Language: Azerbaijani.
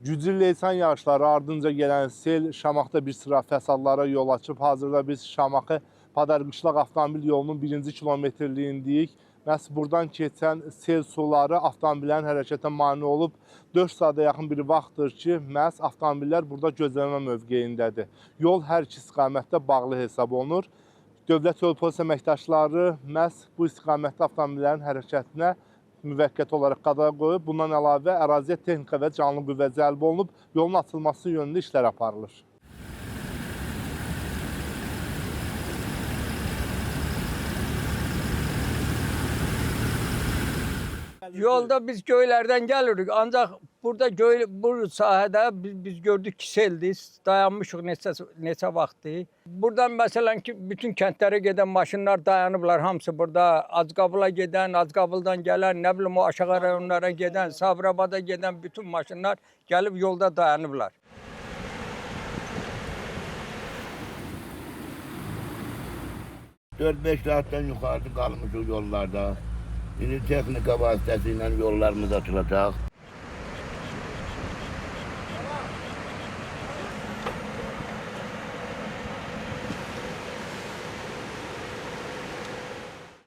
Güclü leysan yağışları ardınca gələn sel Şamaxıda bir sıra fəsadlara yol açıb. Hazırda biz Şamaxı Padar-Qışlaq avtomobil yolunun 1-ci kilometrliyindəyik. Məhz buradan keçən sel suları avtomobillərin hərəkətə mane olub. 4 saata yaxın bir vaxtdır ki, məhz avtomobillər burada gözləmə mövqeyindədir. Yol hər iki istiqamətdə bağlı hesab olunur. Dövlət Yol Polis əməkdaşları məhz bu istiqamətdə avtomobillərin hərəkətinə müvəqqəti olaraq qadağa qoyub. Bundan əlavə əraziyə texnika və canlı qüvvə cəlb olunub, yolun açılması yönündə işlər aparılır. Yolda biz köylərdən gəlirik, ancaq burada bu sahədə biz gördük ki, seldir, dayanmışıq neçə vaxtdır. Buradan məsələn ki, bütün kəndlərə gedən maşınlar dayanıblar, hamısı burada. Acqabıla gedən, Acqabıldan gələn, nə bilim o aşağı rayonlara gedən, Sabirabada gedən bütün maşınlar gəlib yolda dayanıblar. Dörd-beş saatdən yuxarıda qalmışıq yollarda. İndi texnika vasitəsilə yollarımız açılacaq.